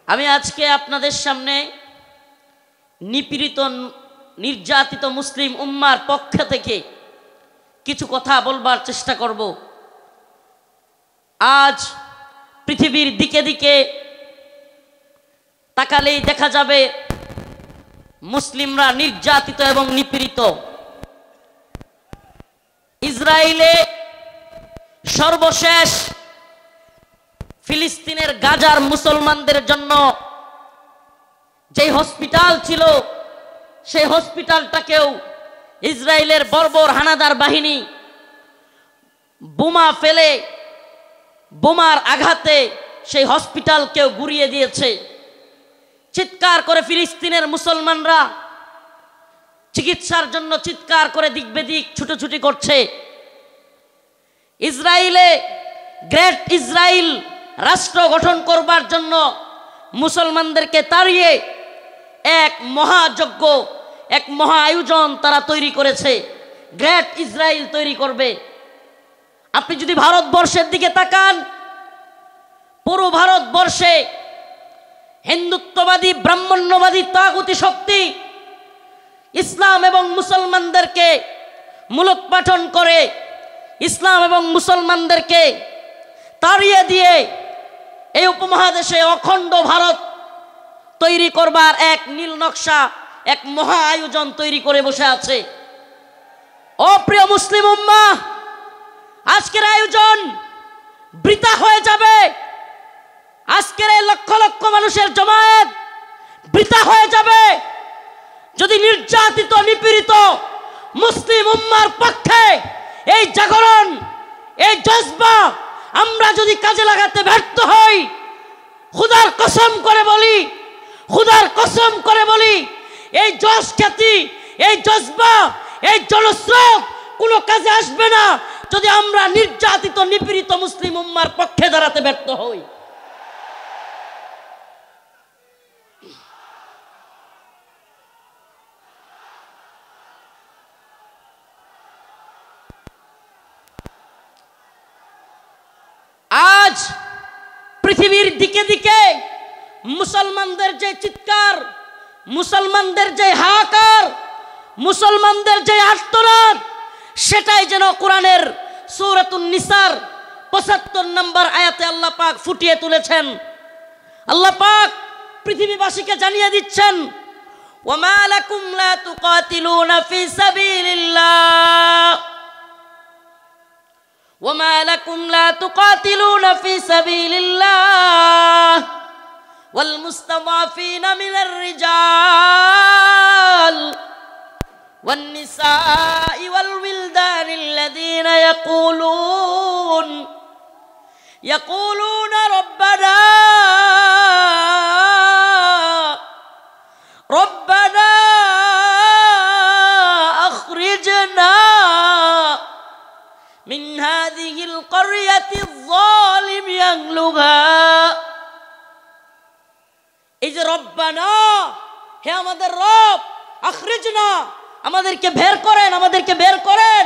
আমি আজকে আপনাদের সামনে নিপীড়িত নির্যাতিত মুসলিম উম্মার পক্ষ থেকে কিছু কথা বলবার চেষ্টা করব। আজ পৃথিবীর দিকে দিকে তাকালেই দেখা যাবে মুসলিমরা নির্যাতিত এবং নিপীড়িত। ইসরায়েলে সর্বশেষ ফিলিস্তিনের গাজার মুসলমানদের জন্য যে হসপিটাল ছিল সেই হসপিটালটাকেও ইসরায়েলের বর্বর হানাদার বাহিনী বোমা ফেলে বোমার আঘাতে সেই হসপিটালকেও গুড়িয়ে দিয়েছে। চিৎকার করে ফিলিস্তিনের মুসলমানরা চিকিৎসার জন্য চিৎকার করে দিক বেদিক ছুটোছুটি করছে। ইসরায়েলে গ্রেট ইসরায়েল রাষ্ট্র গঠন করবার জন্য মুসলমানদেরকে তাড়িয়ে এক মহাযজ্ঞ এক মহা আয়োজন তারা তৈরি করেছে। গ্রেট ইসরায়েল তৈরি করবে। আপনি যদি ভারতবর্ষের দিকে তাকান, পুরো ভারতবর্ষে হিন্দুত্ববাদী ব্রাহ্মণ্যবাদী তাগুতি শক্তি ইসলাম এবং মুসলমানদেরকে মূলোৎপাটন করে ইসলাম এবং মুসলমানদেরকে তাড়িয়ে দিয়ে এই উপমহাদেশে অখণ্ড ভারত তৈরি করবার এক নীল নকশা এক মহা আয়োজন তৈরি করে বসে আছে। অপ্রিয় মুসলিম উম্মাহ, আজকের আয়োজন বৃথা হয়ে যাবে। আজকের এই লক্ষ লক্ষ মানুষের জমায়েত বৃথা হয়ে যাবে যদি নির্যাতিত নিপীড়িত মুসলিম উম্মার পক্ষে এই জাগরণ এই জজবা আমরা যদি কাজে লাগাতে ব্যর্থ হই। খুদার কসম করে বলি, খুদার কসম করে বলি, এই যশ খ্যাতি এই জজবা এই জনস্রোত কোনো কাজে আসবে না যদি আমরা নির্যাতিত নিপীড়িত মুসলিম উম্মার পক্ষে দাঁড়াতে ব্যর্থ হই। আজ পৃথিবীর দিকে দিকে মুসলমানদের যে চিৎকার, মুসলমানদের যে হাহাকার, মুসলমানদের যে আর্তনাদ, সেটাই যেন কোরআনের সূরাতুন নিসার ৭৫ নম্বর আয়াতে আল্লাহ পাক ফুটিয়ে তুলেছেন। আল্লাহ পাক পৃথিবীবাসীকে জানিয়ে দিচ্ছেন, ওয়ামা লাকুম লা তুকাতিলুনা ফি সাবিলিল্লাহ وما لكم لا تقاتلون في سبيل الله والمستضعفين من الرجال والنساء والولدان الذين يقولون ربنا أخرجنا من هذه القرية الظالم أهلها। এই যে রব্বানা, হে আমাদের রব, আখরিজনা, আমাদেরকে বের করেন, আমাদেরকে বের করেন,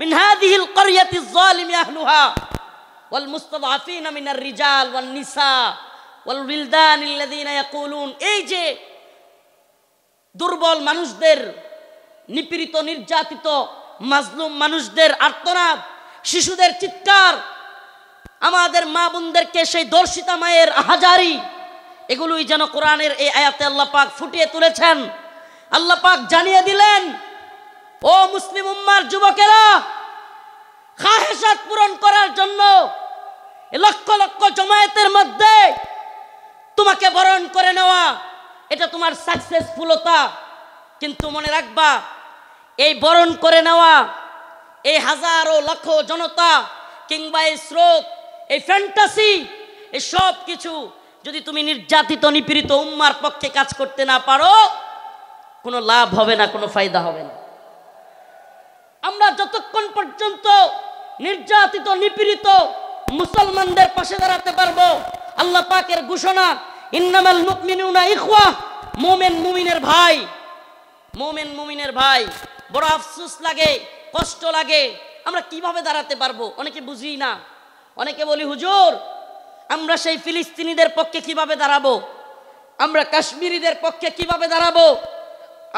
মিন হাযিহিল ক্বরিয়াতিজ যালিমি আহলুহা ওয়াল মুস্তাদআফিনা মিনার রিজাল ওয়ান নিসা ওয়াল উইলদানিল্লাযিনা ইয়াকুলুন। এই যে দুর্বল মানুষদের, নিপীড়িত নির্যাতিত মাজলুম মানুষদের আর্তনাদ, শিশুদের চিৎকার, আমাদের মা বোনদেরকে সেই দর্শিতা মায়ের আহাজারি, এগুলোই যেন কোরআনের এই আয়াতে আল্লাহ পাক ফুটিয়ে তুলেছেন। আল্লাহ পাক জানিয়ে দিলেন, ও মুসলিম উম্মার যুবকেরা, খাহেসাত পূরণ করার জন্য লক্ষ লক্ষ জমায়েতের মধ্যে তোমাকে বরণ করে নেওয়া এটা তোমার সাকসেসফুলতা। কিন্তু মনে রাখবা, এই বরণ করে নেওয়া, এই হাজারো লক্ষ জনতা কিংবা এই স্রোত, এই ফ্যান্টাসি, এই সব কিছু যদি তুমি নির্যাতিত নিপীড়িত উম্মার পক্ষে কাজ করতে না পারো, কোনো লাভ হবে না, কোনো ফায়দা হবে না। আমরা যতক্ষণ পর্যন্ত নির্যাতিত নিপীড়িত মুসলমানদের পাশে দাঁড়াতে পারবো, আল্লাহ পাকের ঘোষণা, ইন্নামাল মুমিনুনা ইখওয়া, মুমিন মুমিনের ভাই, মুমিন মুমিনের ভাই। বড় আফসোস লাগে, কষ্ট লাগে, আমরা কিভাবে দাঁড়াতে পারবো অনেকে বুঝি না। অনেকে বলি, হুজুর আমরা সেই ফিলিস্তিনিদের পক্ষে কিভাবে দাঁড়াবো? আমরা কাশ্মীরিদের পক্ষে কিভাবে দাঁড়াবো?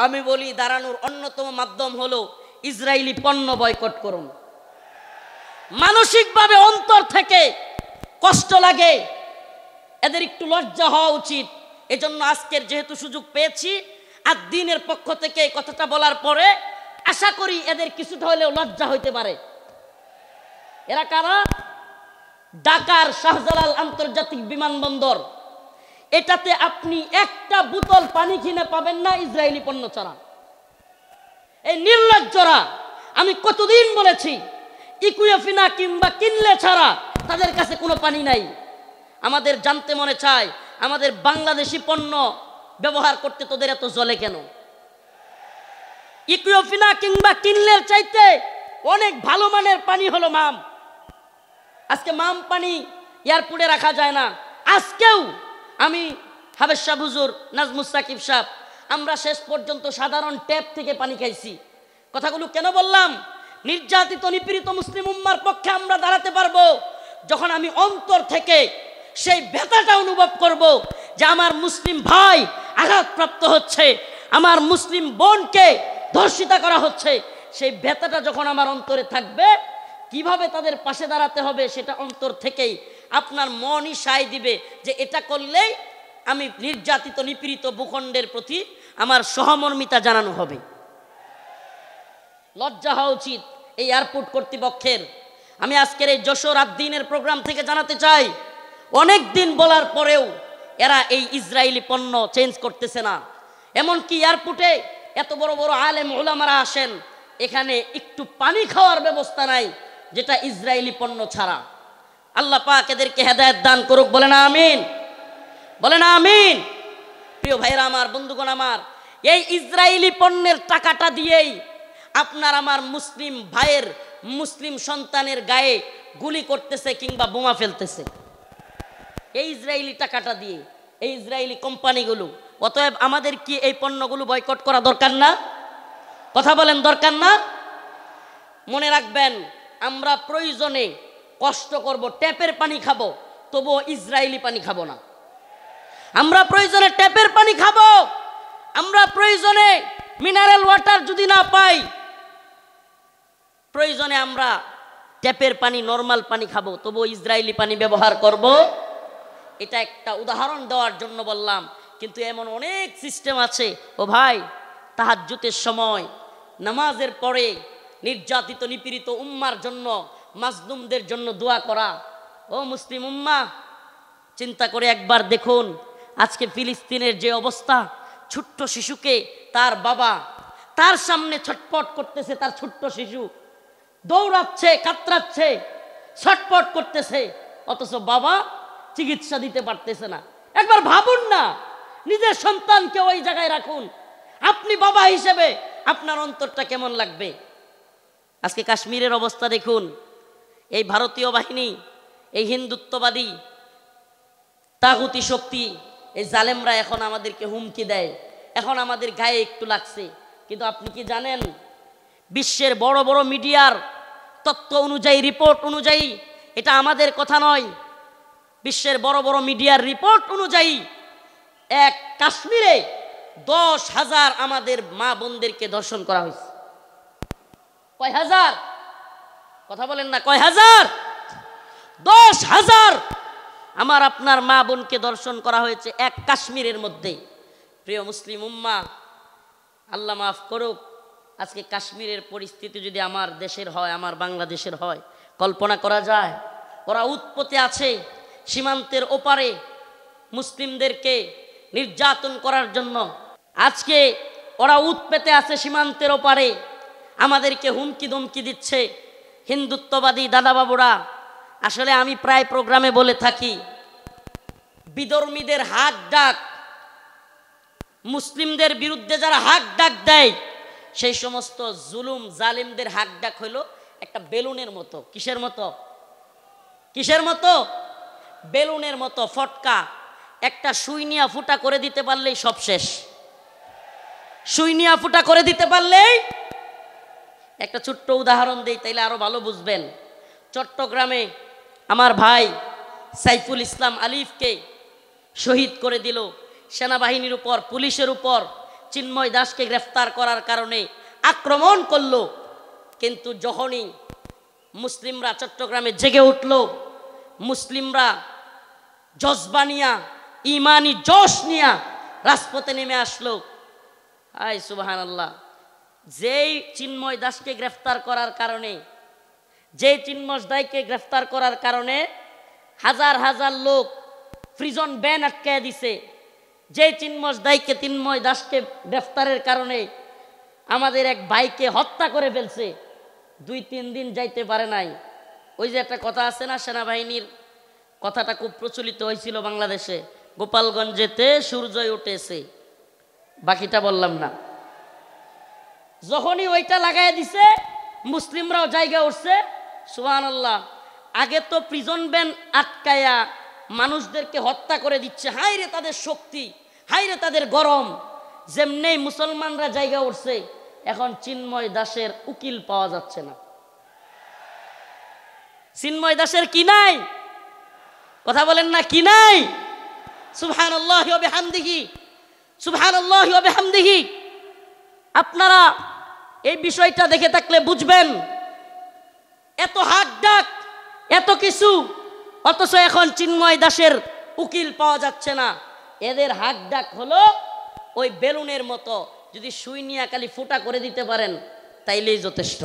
আমি বলি দাঁড়ানোর অন্যতম মাধ্যম হলো ইসরায়েলি পণ্য বয়কট করুন। মানসিকভাবে অন্তর থেকে কষ্ট লাগে, এদের একটু লজ্জা হওয়া উচিত। এজন্য আজকের যেহেতু সুযোগ পেয়েছি, আর দিনের পক্ষ থেকে কথাটা বলার পরে আশা করি এদের কিছুটা হলেও লজ্জা হইতে পারে। এরা কারা? ঢাকার শাহজালাল আন্তর্জাতিক বিমানবন্দর, এটাতে আপনি একটা বোতল পানি কিনে পাবেন না ইসরায়েলি পণ্য ছাড়া। এই নির্লজ্জরা, আমি কতদিন বলেছি ইকুয়েফিনা কিংবা কিনলে ছাড়া তাদের কাছে কোনো পানি নাই। আমাদের জানতে মনে চায় আমাদের বাংলাদেশি পণ্য ব্যবহার করতে তোদের এত জ্বলে কেন? ইকুয়েফিনা কিংবা কিনলের চাইতে অনেক ভালো মানের পানি হলো মাম। আজকে মাম পানি এয়ারপোর্টে রাখা যায় না। আজকেও আমি হাবেশ শাহ হুজুর, নাজমুস সাকিব সাহেব, আমরা শেষ পর্যন্ত সাধারণ ট্যাপ থেকে পানি খাইছি। কথাগুলো কেন বললাম? নির্যাতিত নিপীড়িত মুসলিম উম্মার পক্ষে আমরা দাঁড়াতে পারবো যখন আমি অন্তর থেকে সেই ব্যথাটা অনুভব করব যে আমার মুসলিম ভাই আঘাতপ্রাপ্ত হচ্ছে, আমার মুসলিম বোনকে ধর্ষিতা করা হচ্ছে। সেই ব্যথাটা যখন আমার অন্তরে থাকবে, কিভাবে তাদের পাশে দাঁড়াতে হবে সেটা অন্তর থেকেই আপনার মনই সায় দিবে যে এটা করলেই আমি নির্যাতিত নিপীড়িত ভূখণ্ডের প্রতি আমার সহমর্মিতা জানানো হবে। লজ্জা হওয়া উচিত এই এয়ারপোর্ট কর্তৃপক্ষের। আমি আজকের এই যশোর আদ-দ্বীনের প্রোগ্রাম থেকে জানাতে চাই, অনেক দিন বলার পরেও এরা এই ইসরায়েলি পণ্য চেঞ্জ করতেছে না। এমনকি এয়ারপোর্টে এত বড় বড় আলেম উলামারা আসেন, এখানে একটু পানি খাওয়ার ব্যবস্থা নাই যেটা ইসরায়েলি পণ্য ছাড়া। আল্লাহ পাক এদেরকে হেদায়েত দান করুক, বলেন আমিন, বলেন আমিন। প্রিয় ভাইরা আমার, বন্ধুগণ আমার, এই ইসরায়েলি পণ্যের টাকাটা দিয়েই আপনার আমার মুসলিম ভাইয়ের, মুসলিম সন্তানের গায়ে গুলি করতেছে কিংবা বোমা ফেলতেছে এই ইসরায়েলি টাকাটা দিয়ে, এই ইসরায়েলি কোম্পানিগুলো। অতএব আমাদের কি এই পণ্যগুলো বয়কট করা দরকার না? কথা বলেন, দরকার না? মনে রাখবেন, আমরা প্রয়োজনে কষ্ট করব, ট্যাপের পানি খাবো, তবুও ইসরায়েলি পানি খাবো না। আমরা প্রয়োজনে ট্যাপের পানি খাবো, আমরা প্রয়োজনে মিনারেল ওয়াটার যদি না পাই, প্রয়োজনে আমরা ট্যাপের পানি, নরমাল পানি খাবো, তবুও ইসরায়েলি পানি ব্যবহার করব। এটা একটা উদাহরণ দেওয়ার জন্য বললাম। কিন্তু এমন অনেক সিস্টেম আছে ও ভাই, তাহাজ্জুদের সময় নামাজের পরে নির্যাতিত নিপীড়িত উম্মার জন্য, মাজলুমদের জন্য দোয়া করা। ও মুসলিম উম্মা, চিন্তা করে একবার দেখুন আজকে ফিলিস্তিনের যে অবস্থা। ছোট্ট শিশুকে তার বাবা তার সামনে ছটপট করতেছে, তার ছোট্ট শিশু দৌড়াচ্ছে, কাতরাচ্ছে, ছটপট করতেছে, অথচ বাবা চিকিৎসা দিতে পারতেছে না। একবার ভাবুন না, নিজের সন্তানকে ওই জায়গায় রাখুন, আপনি বাবা হিসেবে আপনার অন্তরটা কেমন লাগবে? আজকে কাশ্মীরের অবস্থা দেখুন। এই ভারতীয় বাহিনী, এই হিন্দুত্ববাদী তাগুতি শক্তি, এই জালেমরা এখন আমাদেরকে হুমকি দেয়। এখন আমাদের গায়ে একটু লাগছে, কিন্তু আপনি কি জানেন বিশ্বের বড় বড় মিডিয়ার তথ্য অনুযায়ী, রিপোর্ট অনুযায়ী, এটা আমাদের কথা নয়, বিশ্বের বড় বড় মিডিয়ার রিপোর্ট অনুযায়ী এক কাশ্মীরে 10,000 আমাদের মা বোনদেরকে ধর্ষণ করা হয়েছে। কয় হাজার? কথা বলেন না, কয় হাজার? 10,000 আমার আপনার মা বোনকে ধর্ষণ করা হয়েছে এক কাশ্মীরের মধ্যে। প্রিয় মুসলিম উম্মা, আল্লাহ মাফ করুক, আজকে কাশ্মীরের পরিস্থিতি যদি আমার দেশের হয়, আমার বাংলাদেশের হয়, কল্পনা করা যায়? ওরা উৎপত্তি আছে সীমান্তের ওপারে মুসলিমদেরকে নির্যাতন করার জন্য। আজকে ওরা উৎপেতে আছে সীমান্তের ওপারে, আমাদেরকে হুমকি ধমকি দিচ্ছে হিন্দুত্ববাদী দাদাবাবুরা। আসলে আমি প্রায় প্রোগ্রামে বলে থাকি, বিধর্মীদের হাক ডাক, মুসলিমদের বিরুদ্ধে যারা হাক ডাক দেয়, সেই সমস্ত জুলুম জালিমদের হাক ডাক হইল একটা বেলুনের মতো। কিসের মতো? কিসের মতো? বেলুনের মতো ফটকা। একটা সুই নিয়া ফুটা করে দিতে পারলেই সব শেষ। সুই নিয়া ফুটা করে দিতে পারলেই। একটা ছোট্ট উদাহরণ দেই, তাইলে আরো ভালো বুঝবেন। চট্টগ্রামে আমার ভাই সাইফুল ইসলাম আলিফকে শহীদ করে দিল সেনাবাহিনীর উপর, পুলিশের উপর চিন্ময় দাসকে গ্রেফতার করার কারণে আক্রমণ করলো। কিন্তু যখনই মুসলিমরা চট্টগ্রামে জেগে উঠল, মুসলিমরা জজবা নিয়া, ইমানি জোশ নিয়া রাজপথে নেমে আসলো। আয় সুবহানাল্লাহ, যেই চিন্ময় দাসকে গ্রেফতার করার কারণে, যে চিন্ময় দাসকে গ্রেফতার করার কারণে হাজার হাজার লোক প্রিজন ব্যান আটকায় দিছে, যে চিন্ময় দাসকে গ্রেফতারের কারণে আমাদের এক ভাইকে হত্যা করে ফেলছে, 2-3 দিন যাইতে পারে নাই। ওই যে একটা কথা আছে না, সেনাবাহিনীর কথাটা খুব প্রচলিত হয়েছিল বাংলাদেশে, গোপালগঞ্জেতে সূর্যই উঠেছে, বাকিটা বললাম না। যখনই ওইটা লাগাই দিছে, মুসলিমরাও জায়গা উঠছে। সুবহানাল্লাহ, আগে তো প্রিজন ব্যান আটকায়া মানুষদেরকে হত্যা করে দিচ্ছে, হাই রে তাদের শক্তি, হাই রে তাদের গরম। যেমনি মুসলমানরা জায়গা উঠছে, এখন চিন্ময় দাসের উকিল পাওয়া যাচ্ছে না। চিন্ময় দাসের কি নাই? কথা বলেন না, কি নাই? সুবহানাল্লাহি ওয়া বিহামদিহি, সুবহানাল্লাহি ওয়া বিহামদিহি। আপনারা এই বিষয়টা দেখে থাকলে বুঝবেন, এত হাক ডাক, এত কিছু, অথচ এখন চিন্ময় দাসের উকিল পাওয়া যাচ্ছে না। এদের হাক ডাক হলো ওই বেলুনের মতো, যদি সুই নিয়ে খালি ফুটা করে দিতে পারেন তাইলেই যথেষ্ট।